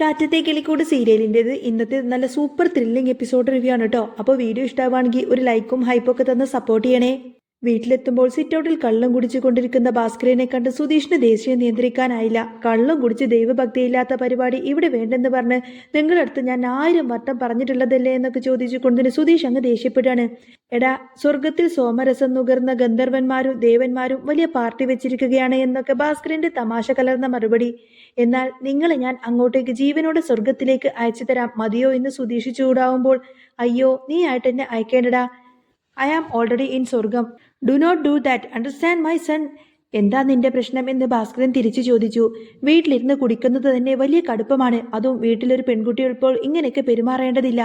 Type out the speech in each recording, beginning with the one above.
കാറ്റത്തെ കിളിക്കൂട് സീരിയലിൻ്റെത് ഇന്നത്തെ നല്ല super thrilling episode review ആണ് കേട്ടോ. അപ്പോൾ വീഡിയോ ഇഷ്ടമാണെങ്കിൽ ഒരു ലൈക്കും ഹൈപ്പൊക്കെ തന്ന് സപ്പോർട്ട് ചെയ്യണേ. വീട്ടിലെത്തുമ്പോൾ സിറ്റൗട്ടിൽ കള്ളം കുടിച്ചു കൊണ്ടിരിക്കുന്ന ഭാസ്കരനെ കണ്ട് സുധീഷിന് ദേഷ്യം നിയന്ത്രിക്കാനായില്ല. കള്ളം കുടിച്ച് ദൈവഭക്തിയില്ലാത്ത പരിപാടി ഇവിടെ വേണ്ടെന്ന് പറഞ്ഞ് നിങ്ങളടുത്ത് ഞാൻ 1000 വട്ടം പറഞ്ഞിട്ടുള്ളതല്ലേ എന്നൊക്കെ ചോദിച്ചു കൊണ്ടിന് സുധീഷ് അങ്ങ് ദേഷ്യപ്പെടുകയാണ്. എടാ, സ്വർഗത്തിൽ സോമരസം നുകർന്ന ഗന്ധർവന്മാരും ദേവന്മാരും വലിയ പാർട്ടി വെച്ചിരിക്കുകയാണ് എന്നൊക്കെ ഭാസ്കരന്റെ തമാശ കലർന്ന മറുപടി. എന്നാൽ നിങ്ങളെ ഞാൻ അങ്ങോട്ടേക്ക് ജീവനോടെ സ്വർഗത്തിലേക്ക് അയച്ചു തരാം, മതിയോ എന്ന് സുധീഷ് ചൂടാവുമ്പോൾ, അയ്യോ നീ ആയിട്ട് എന്നെ അയക്കേണ്ടടാ, ഐ ആം ഓൾറെഡി ഇൻ സ്വർഗം, do not do that, understand my son. എന്താ നിന്റെ പ്രശ്നം എന്ന് ഭാസ്കരൻ തിരിച്ചു ചോദിച്ചു. വീട്ടിലിരുന്ന് കുടിക്കുന്നത് തന്നെ വലിയ കടുപ്പമാണ്, അതും വീട്ടിലൊരു പെൺകുട്ടിയുള്ളപ്പോൾ ഇങ്ങനെയൊക്കെ പെരുമാറേണ്ടതില്ല.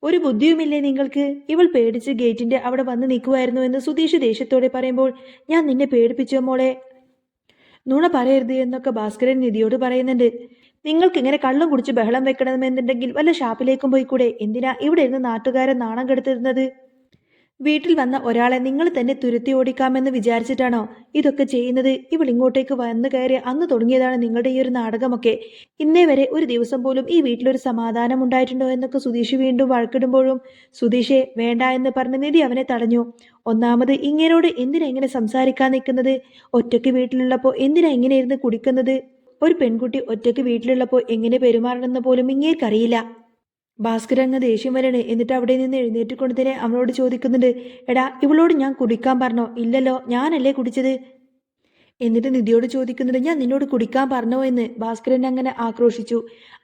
ഒരു ബുദ്ധിയുമില്ലേ നിങ്ങൾക്ക്? ഇവൾ പേടിച്ച് ഗേറ്റിന്റെ അവിടെ വന്ന് നിൽക്കുമായിരുന്നു എന്ന് സുധീഷ് ദേഷ്യത്തോടെ പറയുമ്പോൾ, ഞാൻ നിന്നെ പേടിപ്പിച്ചോ മോളെ? നുണ പറയരുത് എന്നൊക്കെ ഭാസ്കരൻ നിധിയോട് പറയുന്നുണ്ട്. നിങ്ങൾക്ക് ഇങ്ങനെ കള്ളം കുടിച്ച് ബഹളം വെക്കണമെന്നുണ്ടെങ്കിൽ വല്ല ഷാപ്പിലേക്കും പോയിക്കൂടെ? എന്തിനാ ഇവിടെ ഇരുന്ന് നാട്ടുകാരെ നാണം കെടുത്തിരുന്നത്? വീട്ടിൽ വന്ന ഒരാളെ നിങ്ങൾ തന്നെ തുരുത്തി ഓടിക്കാമെന്ന് വിചാരിച്ചിട്ടാണോ ഇതൊക്കെ ചെയ്യുന്നത്? ഇവൾ ഇങ്ങോട്ടേക്ക് വന്നു കയറി അന്ന് തുടങ്ങിയതാണ് നിങ്ങളുടെ ഈ ഒരു നാടകമൊക്കെ. ഇന്നേ വരെ ഒരു ദിവസം പോലും ഈ വീട്ടിലൊരു സമാധാനം ഉണ്ടായിട്ടുണ്ടോ എന്നൊക്കെ സുധീഷ് വീണ്ടും വഴക്കിടുമ്പോഴും, സുധീഷെ വേണ്ട എന്ന് പറഞ്ഞ് നിധി അവനെ തടഞ്ഞു. ഒന്നാമത് ഇങ്ങനോട് എന്തിനാ ഇങ്ങനെ സംസാരിക്കാൻ നിൽക്കുന്നത്? ഒറ്റയ്ക്ക് വീട്ടിലുള്ളപ്പോൾ എന്തിനാ ഇങ്ങനെ ഇരുന്ന് കുടിക്കുന്നത്? ഒരു പെൺകുട്ടി ഒറ്റയ്ക്ക് വീട്ടിലുള്ളപ്പോൾ എങ്ങനെ പെരുമാറണമെന്ന് പോലും ഇങ്ങേർക്കറിയില്ല. ഭാസ്കർ അങ്ങ് ദേഷ്യം വരണേ. എന്നിട്ട് അവിടെ നിന്ന് എഴുന്നേറ്റ് കൊണ്ട് തന്നെ അവളോട് ചോദിക്കുന്നുണ്ട്, എടാ ഇവളോട് ഞാൻ കുടിക്കാൻ പറഞ്ഞോ? ഇല്ലല്ലോ, ഞാനല്ലേ കുടിച്ചത്. എന്നിട്ട് നിധിയോട് ചോദിക്കുന്നുണ്ട്, ഞാൻ നിന്നോട് കുടിക്കാൻ പറഞ്ഞോ എന്ന്. ഭാസ്കരൻ അങ്ങനെ ആക്രോശിച്ചു.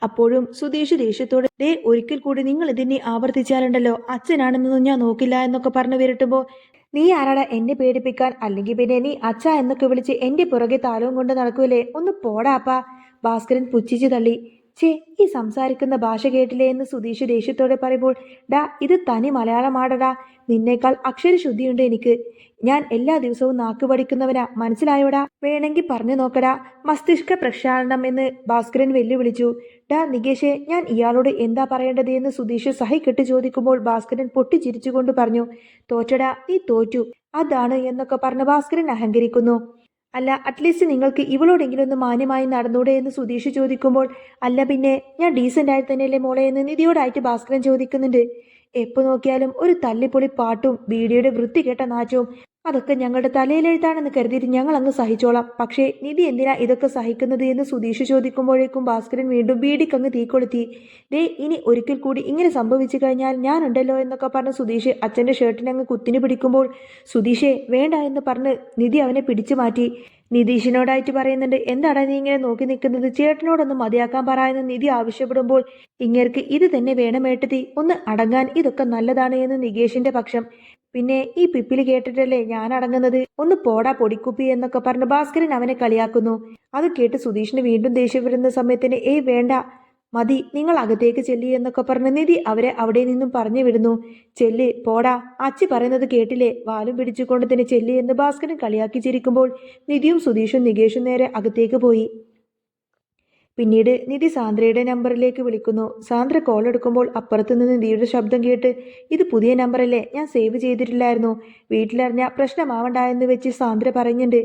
അപ്പോഴും സുധീഷ് ദേഷ്യത്തോടെ, ഒരിക്കൽ കൂടി നിങ്ങൾ ഇതിനെ ആവർത്തിച്ചാലുണ്ടല്ലോ അച്ഛനാണെന്നൊന്നും ഞാൻ നോക്കില്ല എന്നൊക്കെ പറഞ്ഞു വിരട്ടുമ്പോൾ, നീ ആരാടാ എന്നെ പേടിപ്പിക്കാൻ? അല്ലെങ്കിൽ പിന്നെ നീ അച്ഛ എന്നൊക്കെ വിളിച്ച് എന്റെ പുറകെ താലവും കൊണ്ട് നടക്കൂലേ? ഒന്ന് പോടാപ്പാ. ഭാസ്കരൻ പുച്ഛിച്ചു തള്ളി. ചേ, ഈ സംസാരിക്കുന്ന ഭാഷ കേട്ടില്ലേ എന്ന് സുധീഷ് ദേഷ്യത്തോടെ പറയുമ്പോൾ, ഡാ ഇത് തനി മലയാളമാടടാ, നിന്നേക്കാൾ അക്ഷരശുദ്ധിയുണ്ട് എനിക്ക്. ഞാൻ എല്ലാ ദിവസവും നാക്ക് പഠിക്കുന്നവനാ, മനസ്സിലായോടാ? വേണമെങ്കിൽ പറഞ്ഞു നോക്കടാ. മസ്തിഷ്ക പ്രക്ഷാളനം എന്ന് ഭാസ്കരൻ വെല്ലുവിളിച്ചു. ഡാ നികേഷെ, ഞാൻ ഇയാളോട് എന്താ പറയേണ്ടത് എന്ന് സുധീഷ് സഹിക്കെട്ട് ചോദിക്കുമ്പോൾ ഭാസ്കരൻ പൊട്ടിച്ചിരിച്ചുകൊണ്ട് പറഞ്ഞു, തോറ്റടാ, നീ തോറ്റു, അതാണ് എന്നൊക്കെ പറഞ്ഞ് ഭാസ്കരൻ അഹങ്കരിക്കുന്നു. അല്ല, അറ്റ്ലീസ്റ്റ് നിങ്ങൾക്ക് ഇവളോടെങ്കിലും ഒന്ന് മാന്യമായി നടന്നൂടെ എന്ന് സുധീഷ് ചോദിക്കുമ്പോൾ, അല്ല പിന്നെ ഞാൻ ഡീസൻ്റ് ആയി തന്നെയല്ലേ മോളെ എന്ന് നിധിയോടായിട്ട് ഭാസ്കരൻ ചോദിക്കുന്നുണ്ട്. എപ്പോൾ നോക്കിയാലും ഒരു തല്ലിപ്പൊളി പാട്ടും ബീഡിയുടെ വൃത്തികെട്ട നാറ്റവും, അതൊക്കെ ഞങ്ങളുടെ തലയിലെഴുത്താണെന്ന് കരുതിയിട്ട് ഞങ്ങൾ അങ്ങ് സഹിച്ചോളാം. പക്ഷേ നിധി എന്തിനാ ഇതൊക്കെ സഹിക്കുന്നത് എന്ന് സുധീഷ് ചോദിക്കുമ്പോഴേക്കും ഭാസ്കരൻ വീണ്ടും ബീഡിക്കങ്ങ് തീക്കൊളുത്തി. ഇനി ഒരിക്കൽ കൂടി ഇങ്ങനെ സംഭവിച്ചു കഴിഞ്ഞാൽ ഞാനുണ്ടല്ലോ എന്നൊക്കെ പറഞ്ഞ് സുധീഷ് അച്ഛൻ്റെ ഷർട്ടിനങ്ങ് കുത്തിന് പിടിക്കുമ്പോൾ, സുധീഷെ വേണ്ട എന്ന് പറഞ്ഞ് നിധി അവനെ പിടിച്ചു മാറ്റി. നിതീഷിനോടായിട്ട് പറയുന്നുണ്ട്, എന്താടാ നീ ഇങ്ങനെ നോക്കി നിൽക്കുന്നത്? ചേട്ടനോടൊന്ന് മതിയാക്കാൻ പറ എന്ന് നിധി ആവശ്യപ്പെടുമ്പോൾ, ഇങ്ങേർക്ക് ഇത് തന്നെ വേണമേട്ടതി, ഒന്ന് അടങ്ങാൻ, ഇതൊക്കെ നല്ലതാണ് എന്ന് നികേഷിന്റെ പക്ഷം. പിന്നെ ഈ പിപ്പിലി കേട്ടിട്ടല്ലേ ഞാൻ അടങ്ങുന്നത്? ഒന്ന് പോടാ പൊടിക്കുപ്പി എന്നൊക്കെ പറഞ്ഞ് ഭാസ്കരൻ അവനെ കളിയാക്കുന്നു. അത് കേട്ട് സുധീഷിന് വീണ്ടും ദേഷ്യം വരുന്ന സമയത്തിന്, വേണ്ട മതി, നിങ്ങൾ അകത്തേക്ക് ചെല്ലി എന്നൊക്കെ പറഞ്ഞ് നിധി അവരെ അവിടെ നിന്നും പറഞ്ഞു വിടുന്നു. ചെല്ല്, പോടാ, അച്ചി പറയുന്നത് കേട്ടില്ലേ, വാലും പിടിച്ചുകൊണ്ട് തന്നെ ചെല്ലി എന്ന് ഭാസ്കരൻ കളിയാക്കി ചിരിക്കുമ്പോൾ നിധിയും സുധീഷും നികേഷും നേരെ അകത്തേക്ക് പോയി. പിന്നീട് നിധി സാന്ദ്രയുടെ നമ്പറിലേക്ക് വിളിക്കുന്നു. സാന്ദ്ര കോൾ എടുക്കുമ്പോൾ അപ്പുറത്തു നിന്ന് നിധിയുടെ ശബ്ദം കേട്ട്, ഇത് പുതിയ നമ്പറല്ലേ, ഞാൻ സേവ് ചെയ്തിട്ടില്ലായിരുന്നു, വീട്ടിലറിഞ്ഞ പ്രശ്നമാവണ്ട എന്ന് വെച്ച് സാന്ദ്ര പറയുന്നുണ്ട്.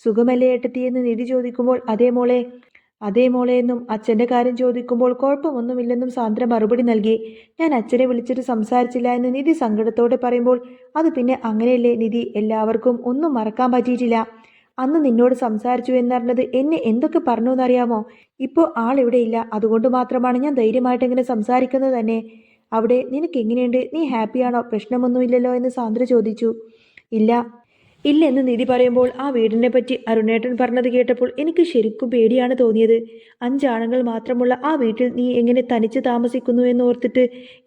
സുഖമല്ലേ ഏട്ടത്തി എന്ന് നിധി ചോദിക്കുമ്പോൾ, അതേ മോളെ എന്നും അച്ഛൻ്റെ കാര്യം ചോദിക്കുമ്പോൾ കുഴപ്പമൊന്നുമില്ലെന്നും സാന്ദ്ര മറുപടി നൽകി. ഞാൻ അച്ഛനെ വിളിച്ചിട്ട് സംസാരിച്ചില്ല എന്ന് നിധി സങ്കടത്തോടെ പറയുമ്പോൾ, അത് പിന്നെ അങ്ങനെയല്ലേ നിധി, എല്ലാവർക്കും ഒന്നും മറക്കാൻ പറ്റിയിട്ടില്ല. അന്ന് നിന്നോട് സംസാരിച്ചു എന്നറിഞ്ഞത് എന്നെ എന്തൊക്കെ പറഞ്ഞു എന്നറിയാമോ? ഇപ്പോൾ ആളിവിടെ ഇല്ല, അതുകൊണ്ട് മാത്രമാണ് ഞാൻ ധൈര്യമായിട്ട് ഇങ്ങനെ സംസാരിക്കുന്നത് തന്നെ. അവിടെ നിനക്ക് എങ്ങനെയുണ്ട്? നീ ഹാപ്പിയാണോ? പ്രശ്നമൊന്നുമില്ലല്ലോ എന്ന് സാന്ദ്ര ചോദിച്ചു. ഇല്ലെന്ന് നിധി പറയുമ്പോൾ, ആ വീടിനെ പറ്റി അരുണേട്ടൻ പറഞ്ഞത് കേട്ടപ്പോൾ എനിക്ക് ശരിക്കും പേടിയാണ് തോന്നിയത്. 5 ആണുങ്ങൾ മാത്രമുള്ള ആ വീട്ടിൽ നീ എങ്ങനെ തനിച്ച് താമസിക്കുന്നു എന്ന് ഓർത്തിട്ട്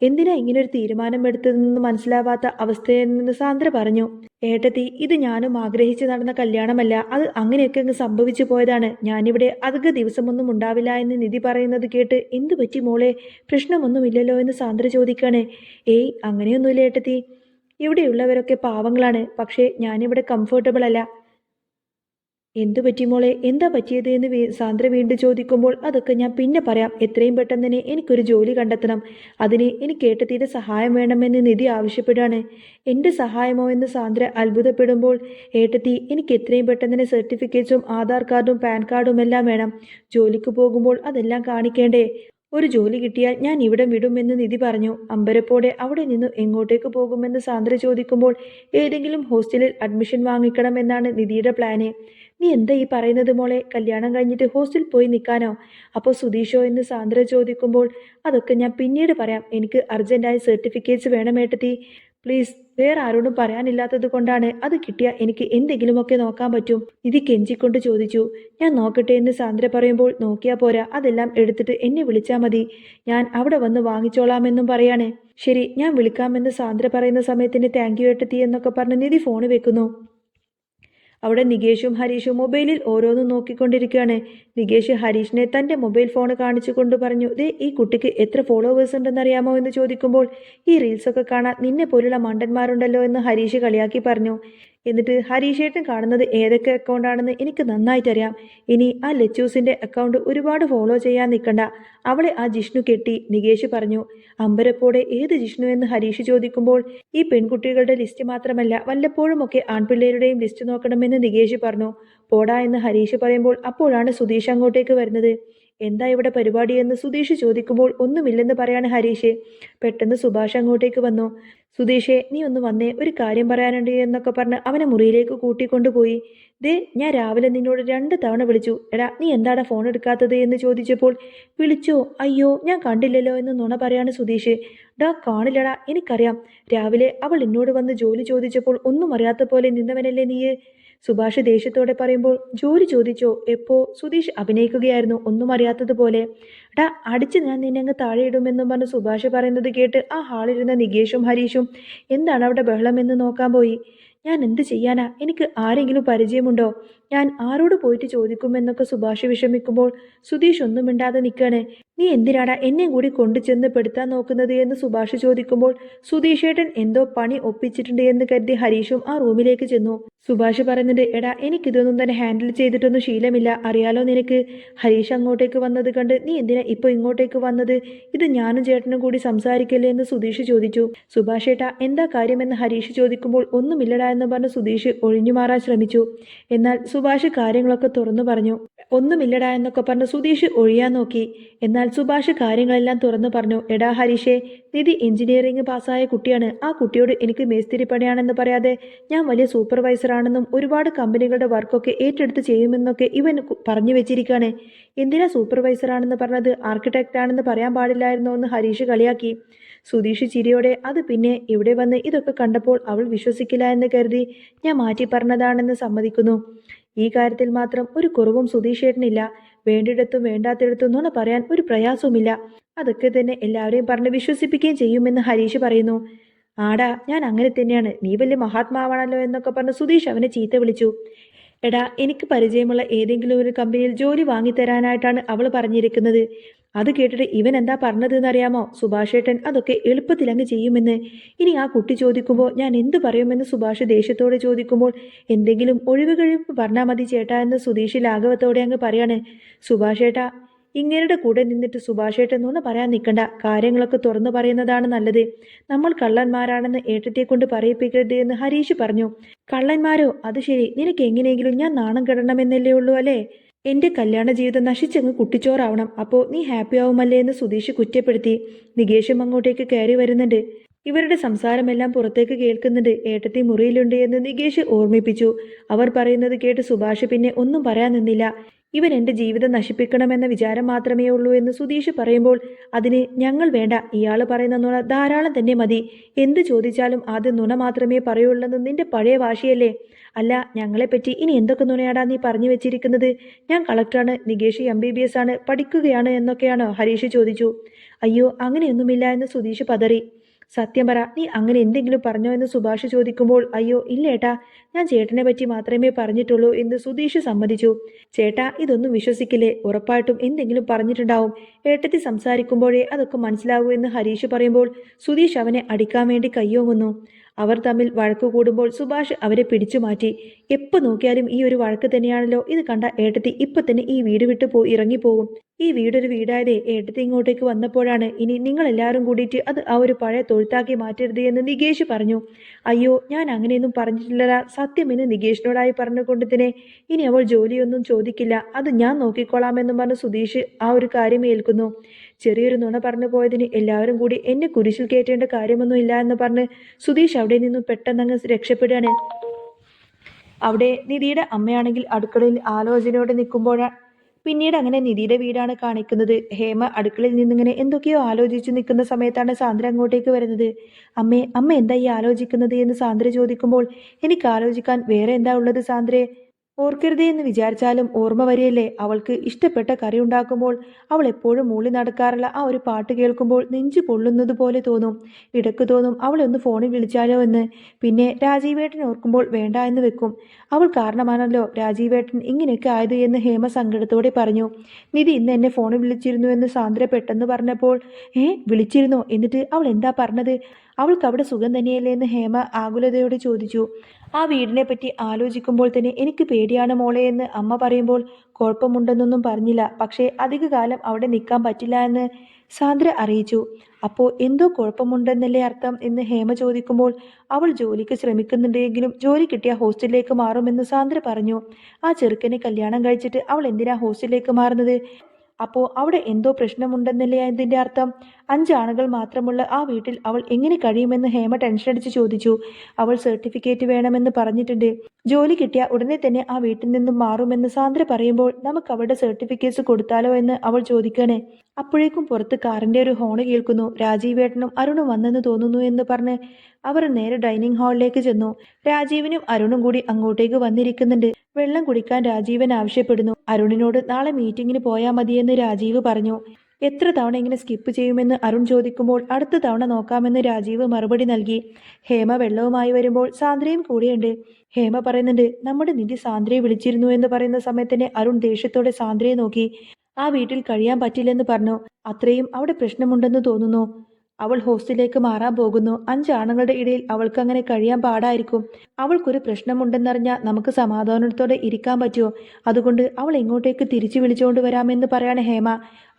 എന്തിനാ ഇങ്ങനൊരു തീരുമാനം എടുത്തതെന്ന് മനസ്സിലാവാത്ത അവസ്ഥയെന്ന് സാന്ദ്ര പറഞ്ഞു. ഏട്ടത്തി, ഇത് ഞാനും ആഗ്രഹിച്ച് നടന്ന കല്യാണമല്ല, അത് അങ്ങനെയൊക്കെ അങ്ങ് സംഭവിച്ചു പോയതാണ്. ഞാനിവിടെ അധിക ദിവസമൊന്നും ഉണ്ടാവില്ല എന്ന് നിധി പറയുന്നത് കേട്ട്, എന്തു പറ്റി മോളെ, പ്രശ്നമൊന്നുമില്ലല്ലോ എന്ന് സാന്ദ്ര ചോദിക്കാണ്. അങ്ങനെയൊന്നുമില്ല ഏട്ടത്തി, ഇവിടെയുള്ളവരൊക്കെ പാവങ്ങളാണ്, പക്ഷേ ഞാനിവിടെ കംഫർട്ടബിൾ അല്ല. എന്തു പറ്റി മോളെ, എന്താ പറ്റിയത് എന്ന് സാന്ദ്ര വീണ്ടും ചോദിക്കുമ്പോൾ, അതൊക്കെ ഞാൻ പിന്നെ പറയാം, എത്രയും പെട്ടെന്ന് തന്നെ എനിക്കൊരു ജോലി കണ്ടെത്തണം, അതിന് എനിക്ക് ഏട്ടത്തിയുടെ സഹായം വേണമെന്ന് നിധി ആവശ്യപ്പെടുകയാണ്. എൻ്റെ സഹായമോ എന്ന് സാന്ദ്ര അത്ഭുതപ്പെടുമ്പോൾ, ഏട്ടത്തി, എനിക്ക് എത്രയും പെട്ടെന്ന് തന്നെ സർട്ടിഫിക്കറ്റ്സും ആധാർ കാർഡും പാൻ കാർഡും എല്ലാം വേണം, ജോലിക്ക് പോകുമ്പോൾ അതെല്ലാം കാണിക്കേണ്ടേ? ഒരു ജോലി കിട്ടിയാൽ ഞാൻ ഇവിടം വിടുമെന്ന് നിധി പറഞ്ഞു. അമ്പരപ്പോടെ അവിടെ നിന്ന് എങ്ങോട്ടേക്ക് പോകുമെന്ന് സാന്ദ്ര ചോദിക്കുമ്പോൾ ഏതെങ്കിലും ഹോസ്റ്റലിൽ അഡ്മിഷൻ വാങ്ങിക്കണം എന്നാണ് നിധിയുടെ പ്ലാന്. നീ എന്താ ഈ പറയുന്നത് മോളെ? കല്യാണം കഴിഞ്ഞിട്ട് ഹോസ്റ്റലിൽ പോയി നിൽക്കാനോ? അപ്പോൾ സുധീഷോ എന്ന് സാന്ദ്ര ചോദിക്കുമ്പോൾ അതൊക്കെ ഞാൻ പിന്നീട് പറയാം. എനിക്ക് അർജന്റായി സർട്ടിഫിക്കറ്റ്സ് വേണം ഏട്ടത്തി. പ്ലീസ്, വേറെ ആരോടും പറയാനില്ലാത്തത് കൊണ്ടാണ്. അത് കിട്ടിയാൽ എനിക്ക് എന്തെങ്കിലുമൊക്കെ നോക്കാൻ പറ്റും. നിധി കെഞ്ചിക്കൊണ്ട് ചോദിച്ചു. ഞാൻ നോക്കട്ടെ എന്ന് സാന്ദ്ര പറയുമ്പോൾ നോക്കിയാ പോരാ, അതെല്ലാം എടുത്തിട്ട് എന്നെ വിളിച്ചാൽ മതി, ഞാൻ അവിടെ വന്ന് വാങ്ങിച്ചോളാമെന്നും പറയാണ്. ശരി, ഞാൻ വിളിക്കാമെന്ന് സാന്ദ്ര പറയുന്ന സമയത്തിന് താങ്ക് യു ഏട്ടത്തി എന്നൊക്കെ പറഞ്ഞ് നിധി ഫോൺ വെക്കുന്നു. അവിടെ നികേഷും ഹരീഷും മൊബൈലിൽ ഓരോന്നും നോക്കിക്കൊണ്ടിരിക്കുകയാണ്. നികേഷ് ഹരീഷിനെ തൻ്റെ മൊബൈൽ ഫോൺ കാണിച്ചു കൊണ്ട് പറഞ്ഞു, ദേ ഈ കുട്ടിക്ക് എത്ര ഫോളോവേഴ്സ് ഉണ്ടെന്നറിയാമോ എന്ന് ചോദിക്കുമ്പോൾ ഈ റീൽസൊക്കെ കാണാൻ നിന്നെ പോലുള്ള മണ്ടന്മാരുണ്ടല്ലോ എന്ന് ഹരീഷ് കളിയാക്കി പറഞ്ഞു. എന്നിട്ട് ഹരീഷേട്ടൻ കാണുന്നത് ഏതൊക്കെ അക്കൗണ്ടാണെന്ന് എനിക്ക് നന്നായിട്ടറിയാം. ഇനി ആ ലച്ചൂസിൻ്റെ അക്കൗണ്ട് ഒരുപാട് ഫോളോ ചെയ്യാൻ നിൽക്കണ്ട, അവളെ ആ ജിഷ്ണു കെട്ടി, നികേഷ് പറഞ്ഞു. അമ്പരപ്പോടെ ഏത് ജിഷ്ണു എന്ന് ഹരീഷ് ചോദിക്കുമ്പോൾ ഈ പെൺകുട്ടികളുടെ ലിസ്റ്റ് മാത്രമല്ല, വല്ലപ്പോഴുമൊക്കെ ആൺപിള്ളേരുടെയും ലിസ്റ്റ് നോക്കണമെന്ന് നികേഷ് പറഞ്ഞു. പോടാ എന്ന് ഹരീഷ് പറയുമ്പോൾ അപ്പോഴാണ് സുധീഷ് അങ്ങോട്ടേക്ക് വരുന്നത്. എന്താ ഇവിടെ പരിപാടി എന്ന് സുധീഷ് ചോദിക്കുമ്പോൾ ഒന്നുമില്ലെന്ന് പറയാണ് ഹരീഷ്. പെട്ടെന്ന് സുഭാഷ് അങ്ങോട്ടേക്ക് വന്നു. സുധീഷേ, നീ ഒന്ന് വന്നേ, ഒരു കാര്യം പറയാനുണ്ട് എന്നൊക്കെ പറഞ്ഞ് അവനെ മുറിയിലേക്ക് കൂട്ടിക്കൊണ്ടുപോയി. ദേ, ഞാൻ രാവിലെ നിന്നോട് 2 തവണ വിളിച്ചു. എടാ, നീ എന്താടാ ഫോൺ എടുക്കാത്തത് എന്ന് ചോദിച്ചപ്പോൾ വിളിച്ചോ, അയ്യോ ഞാൻ കണ്ടില്ലല്ലോ എന്ന് നുണ പറയാണ് സുധീഷ്. ഡാ കാണില്ലടാ, എനിക്കറിയാം. രാവിലെ അവൾ എന്നോട് വന്ന് ജോലി ചോദിച്ചപ്പോൾ ഒന്നും അറിയാത്ത പോലെ നിന്നവനല്ലേ നീ? സുഭാഷ് ദേഷ്യത്തോടെ പറയുമ്പോൾ ജോലി ചോദിച്ചോ? എപ്പോ? സുധീഷ് അഭിനയിക്കുകയായിരുന്നു ഒന്നും അറിയാത്തതുപോലെ. ഡാ, അടിച്ച് ഞാൻ നിന്നെ അങ്ങ് താഴെയിടുമെന്നും പറഞ്ഞ് സുഭാഷ് പറയുന്നത് കേട്ട് ആ ഹാളിരുന്ന നികേഷും ഹരീഷും എന്താണ് അവിടെ ബഹളമെന്ന് നോക്കാൻ പോയി. ഞാൻ എന്ത് ചെയ്യാനാ? എനിക്ക് ആരെങ്കിലും പരിചയമുണ്ടോ? ഞാൻ ആരോട് പോയിട്ട് ചോദിക്കുമെന്നൊക്കെ സുഭാഷ് വിഷമിക്കുമ്പോൾ സുധീഷ് ഒന്നും മിണ്ടാതെ നിൽക്കാണ്. നീ എന്തിനാടാ എന്നെയും കൂടി കൊണ്ടുചെന്ന് പെടുത്താൻ നോക്കുന്നത് എന്ന് സുഭാഷ് ചോദിക്കുമ്പോൾ സുധീഷേട്ടൻ എന്തോ പണി ഒപ്പിച്ചിട്ടുണ്ട് എന്ന് കരുതി ഹരീഷും ആ റൂമിലേക്ക് ചെന്നു. സുഭാഷ് പറയുന്നത്, എടാ എനിക്കിതൊന്നും തന്നെ ഹാൻഡിൽ ചെയ്തിട്ടൊന്നും ശീലമില്ല, അറിയാലോ നിനക്ക്. ഹരീഷ് അങ്ങോട്ടേക്ക് വന്നത് കണ്ട് നീ എന്തിനാ ഇപ്പോൾ ഇങ്ങോട്ടേക്ക് വന്നത്? ഇത് ഞാനും ചേട്ടനും കൂടി സംസാരിക്കല്ലേ എന്ന് സുധീഷ് ചോദിച്ചു. സുഭാഷ് ഏട്ടാ, എന്താ കാര്യമെന്ന് ഹരീഷ് ചോദിക്കുമ്പോൾ ഒന്നുമില്ലടാ എന്ന് പറഞ്ഞ് സുധീഷ് ഒഴിഞ്ഞു മാറാൻ ശ്രമിച്ചു. എന്നാൽ സുഭാഷ് കാര്യങ്ങളൊക്കെ തുറന്നു പറഞ്ഞു. ഒന്നുമില്ലടാ എന്നൊക്കെ പറഞ്ഞ് സുധീഷ് ഒഴിയാൻ നോക്കി. എന്നാൽ സുഭാഷ് കാര്യങ്ങളെല്ലാം തുറന്നു പറഞ്ഞു. എടാ ഹരീഷേ, നിധി എഞ്ചിനീയറിംഗ് പാസ്സായ കുട്ടിയാണ്. ആ കുട്ടിയോട് എനിക്ക് മേസ്തിരി പണിയാണെന്ന് പറയാതെ ഞാൻ വലിയ സൂപ്പർവൈസറാണെന്നും ഒരുപാട് കമ്പനികളുടെ വർക്കൊക്കെ ഏറ്റെടുത്ത് ചെയ്യുമെന്നൊക്കെ ഇവൻ പറഞ്ഞു വെച്ചിരിക്കുകയാണ്. എന്തിനാ സൂപ്പർവൈസറാണെന്ന് പറഞ്ഞത്? ആർക്കിടെക്റ്റ് ആണെന്ന് പറയാൻ പാടില്ലായിരുന്നോ എന്ന് ഹരീഷ് കളിയാക്കി. സുധീഷ് ചിരിയോടെ, അത് പിന്നെ ഇവിടെ വന്ന് ഇതൊക്കെ കണ്ടപ്പോൾ അവൾ വിശ്വസിക്കില്ല എന്ന് കരുതി ഞാൻ മാറ്റി പറഞ്ഞതാണെന്ന് സമ്മതിക്കുന്നു. ഈ കാര്യത്തിൽ മാത്രം ഒരു കുറവും സുധീഷേട്ടനില്ല. വേണ്ടിടത്തും വേണ്ടാത്തിടത്തും നുണ പറയാൻ ഒരു പ്രയാസവുമില്ല. അതൊക്കെ തന്നെ എല്ലാവരെയും പറഞ്ഞ് വിശ്വസിപ്പിക്കുകയും ചെയ്യുമെന്ന് ഹരീഷ് പറയുന്നു. ആടാ, ഞാൻ അങ്ങനെ തന്നെയാണ്, നീ വലിയ മഹാത്മാവാണല്ലോ എന്നൊക്കെ പറഞ്ഞ് സുധീഷ് അവനെ ചീത്ത വിളിച്ചു. എടാ, എനിക്ക് പരിചയമുള്ള ഏതെങ്കിലും ഒരു കമ്പനിയിൽ ജോലി വാങ്ങിത്തരാനായിട്ടാണ് അവൾ പറഞ്ഞിരിക്കുന്നത്. അത് കേട്ടിട്ട് ഇവൻ എന്താ പറഞ്ഞതെന്ന് അറിയാമോ? സുഭാഷേട്ടൻ അതൊക്കെ എളുപ്പത്തിൽ അങ്ങ് ചെയ്യുമെന്ന്. ഇനി ആ കുട്ടി ചോദിക്കുമ്പോൾ ഞാൻ എന്തു പറയുമെന്ന് സുഭാഷ് ദേഷ്യത്തോടെ ചോദിക്കുമ്പോൾ എന്തെങ്കിലും ഒഴിവുകഴിവ് പറഞ്ഞാൽ മതി ചേട്ടാ എന്ന് സുധീഷ് ലാഘവത്തോടെ അങ്ങ് പറയാണ്. സുഭാഷേട്ടാ, ഇങ്ങേരുടെ കൂടെ നിന്നിട്ട് സുഭാഷേട്ടൻ എന്നൊന്ന് പറയാൻ നിൽക്കണ്ട. കാര്യങ്ങളൊക്കെ തുറന്നു പറയുന്നതാണ് നല്ലത്. നമ്മൾ കള്ളന്മാരാണെന്ന് ഏട്ടത്തെ കൊണ്ട് പറയിപ്പിക്കരുത് എന്ന് ഹരീഷ് പറഞ്ഞു. കള്ളന്മാരോ? അത് ശരി, നിനക്ക് എങ്ങനെയെങ്കിലും ഞാൻ നാണം കെടണമെന്നല്ലേ ഉള്ളൂ അല്ലേ? എന്റെ കല്യാണ ജീവിതം നശിച്ചങ്ങ് കുട്ടിച്ചോറാവണം, അപ്പോൾ നീ ഹാപ്പി ആവുമല്ലേ എന്ന് സുധീഷ് കുറ്റപ്പെടുത്തി. നികേഷും അങ്ങോട്ടേക്ക് കയറി വരുന്നുണ്ട്. ഇവരുടെ സംസാരമെല്ലാം പുറത്തേക്ക് കേൾക്കുന്നുണ്ട്. ഏട്ടത്തി മുറിയിലുണ്ട് എന്ന് നികേഷ് ഓർമ്മിപ്പിച്ചു. അവർ പറയുന്നത് കേട്ട് സുഭാഷ് പിന്നെ ഒന്നും പറയാൻ നിന്നില്ല. ഇവൻ എൻ്റെ ജീവിതം നശിപ്പിക്കണമെന്ന വിചാരം മാത്രമേ ഉള്ളൂ എന്ന് സുധീഷ് പറയുമ്പോൾ അതിന് ഞങ്ങൾ വേണ്ട, ഇയാൾ പറയുന്ന നുണ ധാരാളം തന്നെ മതി. എന്ത് ചോദിച്ചാലും ആദ്യം നുണ മാത്രമേ പറയുള്ളൂ നിന്റെ പഴയ വാശിയല്ലേ? അല്ല, ഞങ്ങളെപ്പറ്റി ഇനി എന്തൊക്കെ നുണയാടാ നീ പറഞ്ഞു വെച്ചിരിക്കുന്നത്? ഞാൻ കളക്ടറാണ്, നികേഷ് MBBS ആണ്, പഠിക്കുകയാണ് എന്നൊക്കെയാണോ? ഹരീഷ് ചോദിച്ചു. അയ്യോ, അങ്ങനെയൊന്നുമില്ല എന്ന് സുധീഷ് പതറി. സത്യം പറ, നീ അങ്ങനെ എന്തെങ്കിലും പറഞ്ഞോ എന്ന് സുഭാഷ് ചോദിക്കുമ്പോൾ അയ്യോ ഇല്ലേട്ടാ, ഞാൻ ചേട്ടനെ പറ്റി മാത്രമേ പറഞ്ഞിട്ടുള്ളൂ എന്ന് സുധീഷ് സമ്മതിച്ചു. ചേട്ടാ, ഇതൊന്നും വിശ്വസിക്കില്ലേ, ഉറപ്പായിട്ടും എന്തെങ്കിലും പറഞ്ഞിട്ടുണ്ടാവും. ഏട്ടത്തി സംസാരിക്കുമ്പോഴേ അതൊക്കെ മനസ്സിലാവൂ എന്ന് ഹരീഷ് പറയുമ്പോൾ സുധീഷ് അവനെ അടിക്കാൻ വേണ്ടി കയ്യോങ്ങുന്നു. അവർ തമ്മിൽ വഴക്കു കൂടുമ്പോൾ സുഭാഷ് അവരെ പിടിച്ചു മാറ്റി. എപ്പോൾ നോക്കിയാലും ഈ ഒരു വഴക്ക് തന്നെയാണല്ലോ, ഇത് കണ്ട ഏട്ടത്തി ഇപ്പൊ തന്നെ ഈ വീട് വിട്ട് ഇറങ്ങിപ്പോകും. ഈ വീടൊരു വീടായതേ ഏട്ടത്തി ഇങ്ങോട്ടേക്ക് വന്നപ്പോഴാണ്. ഇനി നിങ്ങളെല്ലാവരും കൂടിയിട്ട് അത് ആ ഒരു പഴയ തൊഴുത്താക്കി മാറ്റരുത് എന്ന് നികേഷ് പറഞ്ഞു. അയ്യോ, ഞാൻ അങ്ങനെയൊന്നും പറഞ്ഞിട്ടില്ലടാ. സത്യം എന്ന് നികേഷിനോടായി പറഞ്ഞുകൊണ്ട് തന്നെ ഇനി അവൾ ജോലിയൊന്നും ചോദിക്കില്ല, അത് ഞാൻ നോക്കിക്കോളാമെന്നും പറഞ്ഞ് സുധീഷ് ആ ഒരു കാര്യം ഏൽക്കുന്നു. ചെറിയൊരു നുണ പറഞ്ഞു പോയതിന് എല്ലാവരും കൂടി എന്നെ കുരിശിൽ കയറ്റേണ്ട കാര്യമൊന്നും ഇല്ല എന്ന് പറഞ്ഞ് സുധീഷ് അവിടെ നിന്നും പെട്ടെന്നങ്ങ് രക്ഷപ്പെടുകയാണ്. അവിടെ നിധിയുടെ അമ്മയാണെങ്കിൽ അടുക്കളയിൽ ആലോചനയോടെ നിൽക്കുമ്പോഴാണ്. പിന്നീട് അങ്ങനെ നിധിയുടെ വീടാണ് കാണിക്കുന്നത്. ഹേമ അടുക്കളയിൽ നിന്നിങ്ങനെ എന്തൊക്കെയോ ആലോചിച്ചു നിൽക്കുന്ന സമയത്താണ് സാന്ദ്ര അങ്ങോട്ടേക്ക് വരുന്നത്. അമ്മ എന്താ ഈ ആലോചിക്കുന്നത് എന്ന് സാന്ദ്ര ചോദിക്കുമ്പോൾ, എനിക്ക് ആലോചിക്കാൻ വേറെ എന്താ ഉള്ളത് സാന്ദ്രേ? ഓർക്കരുതേ എന്ന് വിചാരിച്ചാലും ഓർമ്മ വരികയല്ലേ. അവൾക്ക് ഇഷ്ടപ്പെട്ട കറി ഉണ്ടാക്കുമ്പോൾ അവൾ എപ്പോഴും മൂളി നടക്കാറുള്ള ആ ഒരു പാട്ട് കേൾക്കുമ്പോൾ നെഞ്ചു പൊള്ളുന്നത് പോലെ തോന്നും. ഇടയ്ക്ക് തോന്നും അവളെ ഒന്ന് ഫോണിൽ വിളിച്ചാലോ എന്ന്. പിന്നെ രാജീവേട്ടൻ ഓർക്കുമ്പോൾ വേണ്ട എന്ന് വെക്കും. അവൾ കാരണമാണല്ലോ രാജീവേട്ടൻ ഇങ്ങനെയൊക്കെ ആയത് എന്ന് ഹേമ സങ്കടത്തോടെ പറഞ്ഞു. നിധി ഇന്ന് എന്നെ ഫോണിൽ വിളിച്ചിരുന്നു എന്ന് സാന്ദ്ര പെട്ടെന്ന് പറഞ്ഞപ്പോൾ, വിളിച്ചിരുന്നോ? എന്നിട്ട് അവൾ എന്താ പറഞ്ഞത്? അവൾക്ക് അവിടെ സുഖം തന്നെയല്ലേ എന്ന് ഹേമ ആകുലതയോടെ ചോദിച്ചു. ആ വീടിനെ പറ്റി ആലോചിക്കുമ്പോൾ തന്നെ എനിക്ക് പേടിയാണ് മോളെ എന്ന് അമ്മ പറയുമ്പോൾ, കുഴപ്പമുണ്ടെന്നൊന്നും പറഞ്ഞില്ല, പക്ഷേ അധിക കാലം അവിടെ നിൽക്കാൻ പറ്റില്ല എന്ന് സാന്ദ്ര അറിയിച്ചു. അപ്പോൾ എന്തോ കുഴപ്പമുണ്ടെന്നല്ലേ അർത്ഥം എന്ന് ഹേമ ചോദിക്കുമ്പോൾ, അവൾ ജോലിക്ക് ശ്രമിക്കുന്നുണ്ടെങ്കിലും ജോലി കിട്ടിയ ഹോസ്റ്റലിലേക്ക് മാറുമെന്ന് സാന്ദ്ര പറഞ്ഞു. ആ ചെറുക്കനെ കല്യാണം കഴിച്ചിട്ട് അവൾ എന്തിനാ ഹോസ്റ്റലിലേക്ക് മാറുന്നത്? അപ്പോൾ അവിടെ എന്തോ പ്രശ്നമുണ്ടെന്നല്ലേ അതിൻ്റെ അർത്ഥം? 5 ആണുകൾ മാത്രമുള്ള ആ വീട്ടിൽ അവൾ എങ്ങനെ കഴിയുമെന്ന് ഹേമ ടെൻഷനടിച്ച് ചോദിച്ചു. അവൾ സർട്ടിഫിക്കറ്റ് വേണമെന്ന് പറഞ്ഞിട്ടുണ്ട്. ജോലി കിട്ടിയ ഉടനെ തന്നെ ആ വീട്ടിൽ നിന്നും മാറുമെന്ന് സാന്ദ്ര പറയുമ്പോൾ, നമുക്ക് അവളുടെ സർട്ടിഫിക്കറ്റ്സ് കൊടുത്താലോ എന്ന് അവൾ ചോദിക്കണേ. അപ്പോഴേക്കും പുറത്ത് കാറിന്റെ ഒരു ഹോണ് കേൾക്കുന്നു. രാജീവേട്ടനും അരുണും വന്നെന്ന് തോന്നുന്നു എന്ന് പറഞ്ഞ് അവർ നേരെ ഡൈനിങ് ഹാളിലേക്ക് ചെന്നു. രാജീവനും അരുണും കൂടി അങ്ങോട്ടേക്ക് വന്നിരിക്കുന്നുണ്ട്. വെള്ളം കുടിക്കാൻ രാജീവൻ ആവശ്യപ്പെടുന്നു. അരുണിനോട് നാളെ മീറ്റിങ്ങിന് പോയാൽ മതിയെന്ന് രാജീവ് പറഞ്ഞു. എത്ര തവണ ഇങ്ങനെ സ്കിപ്പ് ചെയ്യുമെന്ന് അരുൺ ചോദിക്കുമ്പോൾ, അടുത്ത തവണ നോക്കാമെന്ന് രാജീവ് മറുപടി നൽകി. ഹേമ വെള്ളവുമായി വരുമ്പോൾ സാന്ദ്രയും കൂടെയുണ്ട്. ഹേമ പറയുന്നുണ്ട്, നമ്മുടെ നിധി സാന്ദ്രയെ വിളിച്ചിരുന്നു എന്ന് പറയുന്ന സമയത്ത് തന്നെ അരുൺ ദേഷ്യത്തോടെ സാന്ദ്രയെ നോക്കി. ആ വീട്ടിൽ കഴിയാൻ പറ്റില്ലെന്ന് പറഞ്ഞു. അത്രയും അവിടെ പ്രശ്നമുണ്ടെന്ന് തോന്നുന്നു. അവൾ ഹോസ്റ്റലിലേക്ക് മാറാൻ പോകുന്നു. 5 ആണുങ്ങളുടെ ഇടയിൽ അവൾക്ക് അങ്ങനെ കഴിയാൻ പാടായിരിക്കും. അവൾക്കൊരു പ്രശ്നമുണ്ടെന്നറിഞ്ഞാൽ നമുക്ക് സമാധാനത്തോടെ ഇരിക്കാൻ പറ്റുമോ? അതുകൊണ്ട് അവൾ എങ്ങോട്ടേക്ക് തിരിച്ചു വിളിച്ചുകൊണ്ട് വരാമെന്ന് പറയാണ് ഹേമ.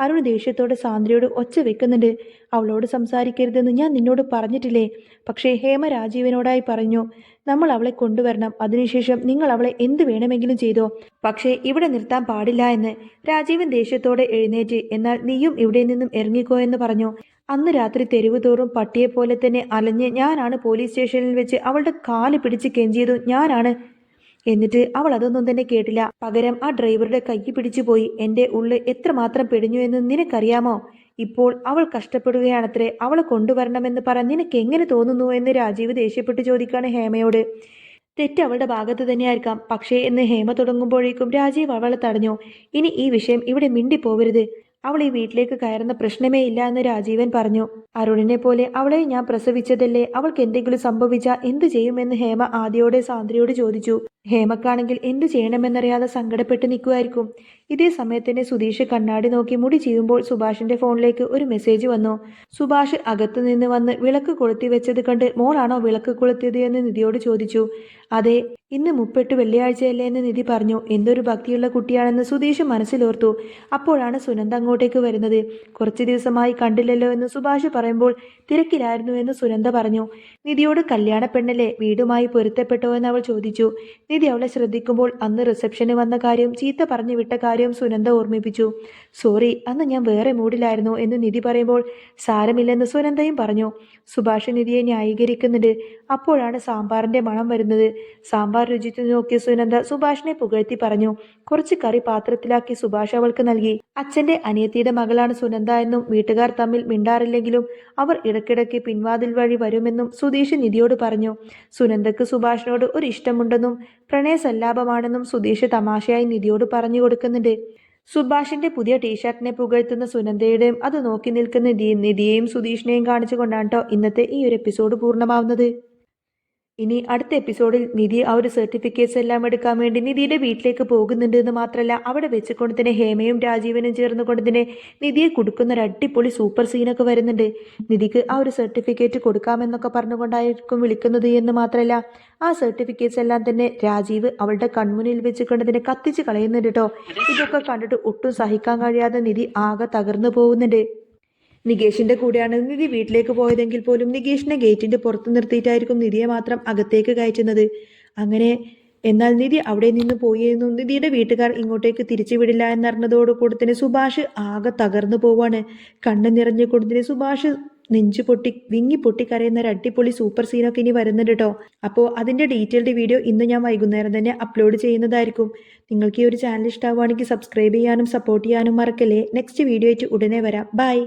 അരുൺ ദേഷ്യത്തോടെ സാന്ദ്രയോട് ഒച്ച വെക്കുന്നുണ്ട്. അവളോട് സംസാരിക്കരുതെന്ന് ഞാൻ നിന്നോട് പറഞ്ഞിട്ടില്ലേ? പക്ഷേ ഹേമ രാജീവനോടായി പറഞ്ഞു, നമ്മൾ അവളെ കൊണ്ടുവരണം. അതിനുശേഷം നിങ്ങൾ അവളെ എന്ത് വേണമെങ്കിലും ചെയ്തോ, പക്ഷേ ഇവിടെ നിർത്താൻ പാടില്ല എന്ന്. രാജീവൻ ദേഷ്യത്തോടെ എഴുന്നേറ്റ്, എന്നാൽ നീയും ഇവിടെ നിന്നും ഇറങ്ങിക്കോ എന്ന് പറഞ്ഞു. അന്ന് രാത്രി തെരുവ് തോറും പട്ടിയെപ്പോലെ തന്നെ അലഞ്ഞ് ഞാനാണ് പോലീസ് സ്റ്റേഷനിൽ വെച്ച് അവളുടെ കാല് പിടിച്ച് കെഞ്ചിയതും ഞാനാണ്. എന്നിട്ട് അവൾ അതൊന്നും തന്നെ കേട്ടില്ല. പകരം ആ ഡ്രൈവറുടെ കൈ പിടിച്ചു പോയി. എൻ്റെ ഉള്ളിൽ എത്രമാത്രം പെടിഞ്ഞു എന്ന് നിനക്കറിയാമോ? ഇപ്പോൾ അവൾ കഷ്ടപ്പെടുകയാണത്രേ. അവളെ കൊണ്ടുവരണമെന്ന് പറയാൻ നിനക്ക് എങ്ങനെ തോന്നുന്നു എന്ന് രാജീവ് ദേഷ്യപ്പെട്ട് ചോദിക്കാണ് ഹേമയോട്. തെറ്റ് അവളുടെ ഭാഗത്ത് തന്നെയായിരിക്കാം, പക്ഷേ എന്ന് ഹേമ തുടങ്ങുമ്പോഴേക്കും രാജീവ് അവളെ തടഞ്ഞു. ഇനി ഈ വിഷയം ഇവിടെ മിണ്ടിപ്പോവരുത്. അവൾ ഈ വീട്ടിലേക്ക് കയറുന്ന പ്രശ്നമേ ഇല്ല എന്ന് രാജീവൻ പറഞ്ഞു. അരുണിനെ പോലെ അവളെ ഞാൻ പ്രസവിച്ചതല്ലേ, അവൾക്ക് എന്തെങ്കിലും സംഭവിച്ചാൽ എന്തു ചെയ്യുമെന്ന് ഹേമ ആദ്യയോടെ സാന്ദ്രയോട് ചോദിച്ചു. ഹേമക്കാണെങ്കിൽ എന്തു ചെയ്യണമെന്നറിയാതെ സങ്കടപ്പെട്ട് നിൽക്കുമായിരിക്കും. ഇതേ സമയത്തന്നെ സുധീഷ് കണ്ണാടി നോക്കി മുടി ചെയ്യുമ്പോൾ സുഭാഷിന്റെ ഫോണിലേക്ക് ഒരു മെസ്സേജ് വന്നു. സുഭാഷ് അകത്തു നിന്ന് വന്ന് വിളക്ക് കൊളുത്തി വെച്ചത് കണ്ട്, മോളാണോ വിളക്ക് കൊളുത്തിയത് എന്ന് നിധിയോട് ചോദിച്ചു. അതെ, ഇന്ന് 38 വെള്ളിയാഴ്ചയല്ലേ എന്ന് നിധി പറഞ്ഞു. എന്തൊരു ഭക്തിയുള്ള കുട്ടിയാണെന്ന് സുധീഷ് മനസ്സിലോർത്തു. അപ്പോഴാണ് സുനന്ദ അങ്ങോട്ടേക്ക് വരുന്നത്. കുറച്ചു ദിവസമായി കണ്ടില്ലല്ലോ എന്ന് സുഭാഷ് പറയുമ്പോൾ, തിരക്കിലായിരുന്നു എന്ന് സുനന്ദ പറഞ്ഞു. നിധിയോട് കല്യാണ പെണ്ണല്ലേ, വീടുമായി പൊരുത്തപ്പെട്ടോ എന്ന് അവൾ ചോദിച്ചു. നിധി അവളെ ശ്രദ്ധിക്കുമ്പോൾ അന്ന് റിസപ്ഷന് വന്ന കാര്യം, ചീത്ത പറഞ്ഞു വിട്ട കാര്യം സുനന്ദ ഓർമ്മിപ്പിച്ചു. സോറി, അന്ന് ഞാൻ വേറെ മൂഡിലായിരുന്നു എന്ന് നിധി പറയുമ്പോൾ, സാരമില്ലെന്ന് സുനന്ദയും പറഞ്ഞു. സുഭാഷ് നിധിയെ ന്യായീകരിക്കുന്നുണ്ട്. അപ്പോഴാണ് സാമ്പാറിന്റെ മണം വരുന്നത്. സാമ്പാർ രുചിച്ചു നോക്കിയ സുനന്ദ സുഭാഷിനെ പുകഴ്ത്തി പറഞ്ഞു. കുറച്ച് കറി പാത്രത്തിലാക്കി സുഭാഷ് അവൾക്ക് നൽകി. അച്ഛന്റെ അനിയത്തിയുടെ മകളാണ് സുനന്ദ എന്നും വീട്ടുകാർ തമ്മിൽ മിണ്ടാറില്ലെങ്കിലും അവർ ഇടയ്ക്കിടയ്ക്ക് പിൻവാതിൽ വഴി വരുമെന്നും സുധീഷ് നിധിയോട് പറഞ്ഞു. സുനന്ദക്ക് സുഭാഷിനോട് ഒരു ഇഷ്ടമുണ്ടെന്നും പ്രണയസല്ലാപമാണെന്നും സുധീഷ് തമാശയായി നിധിയോട് പറഞ്ഞു കൊടുക്കുന്നുണ്ട്. സുഭാഷിന്റെ പുതിയ ടീഷർട്ടിനെ പുകഴ്ത്തുന്ന സുനന്ദയുടെയും അത് നോക്കി നിൽക്കുന്ന നിധിയെയും സുധീഷിനെയും കാണിച്ചുകൊണ്ടാണ് കേട്ടോ ഇന്നത്തെ ഈ ഒരു എപ്പിസോഡ് പൂർണ്ണമാവുന്നത്. ഇനി അടുത്ത എപ്പിസോഡിൽ നിധി ആ ഒരു സർട്ടിഫിക്കറ്റ്സ് എല്ലാം എടുക്കാൻ വേണ്ടി നിധിയുടെ വീട്ടിലേക്ക് പോകുന്നുണ്ട് എന്ന് മാത്രമല്ല അവിടെ വെച്ചുകൊണ്ട് തന്നെ ഹേമയും രാജീവനും ചേർന്നുകൊണ്ട് തന്നെ നിധിയെ കൊടുക്കുന്ന ഒരു അടിപൊളി സൂപ്പർ സീനൊക്കെ വരുന്നുണ്ട്. നിധിക്ക് ആ ഒരു സർട്ടിഫിക്കറ്റ് കൊടുക്കാമെന്നൊക്കെ പറഞ്ഞുകൊണ്ടായിരിക്കും വിളിക്കുന്നത് എന്ന് മാത്രമല്ല ആ സർട്ടിഫിക്കറ്റ്സ് എല്ലാം തന്നെ രാജീവ് അവളുടെ കൺമുന്നിൽ വെച്ചുകൊണ്ട് തന്നെ കത്തിച്ച് കളയുന്നുണ്ട് കേട്ടോ. ഇതൊക്കെ കണ്ടിട്ട് ഒട്ടും സഹിക്കാൻ കഴിയാതെ നിധി ആകെ തകർന്നു പോകുന്നുണ്ട്. നികേഷിന്റെ കൂടെയാണ് നിധി വീട്ടിലേക്ക് പോയതെങ്കിൽ പോലും നികേഷിനെ ഗേറ്റിന്റെ പുറത്ത് നിർത്തിയിട്ടായിരിക്കും നിധിയെ മാത്രം അകത്തേക്ക് കയറ്റുന്നത്. അങ്ങനെ എന്നാൽ നിധി അവിടെ നിന്ന് പോയിരുന്നു. നിധിയുടെ വീട്ടുകാർ ഇങ്ങോട്ടേക്ക് തിരിച്ചുവിടില്ല എന്നറിഞ്ഞതോടുകൂടി തന്നെ സുഭാഷ് ആകെ തകർന്നു പോവാണ്. കണ്ണ് നിറഞ്ഞുകൊണ്ട് തന്നെ സുഭാഷ് നെഞ്ചു പൊട്ടി വിങ്ങി പൊട്ടി കരയുന്ന ഒരു അടിപൊളി സൂപ്പർ സീനൊക്കെ ഇനി വരുന്നുണ്ട് കേട്ടോ. അപ്പോൾ അതിൻ്റെ ഡീറ്റെയിൽഡ് വീഡിയോ ഇന്ന് ഞാൻ വൈകുന്നേരം തന്നെ അപ്ലോഡ് ചെയ്യുന്നതായിരിക്കും. നിങ്ങൾക്ക് ഈ ഒരു ചാനൽ ഇഷ്ടമാവുകയാണെങ്കിൽ സബ്സ്ക്രൈബ് ചെയ്യാനും സപ്പോർട്ട് ചെയ്യാനും മറക്കല്ലേ. നെക്സ്റ്റ് വീഡിയോ ആയിട്ട് ഉടനെ വരാം. ബൈ.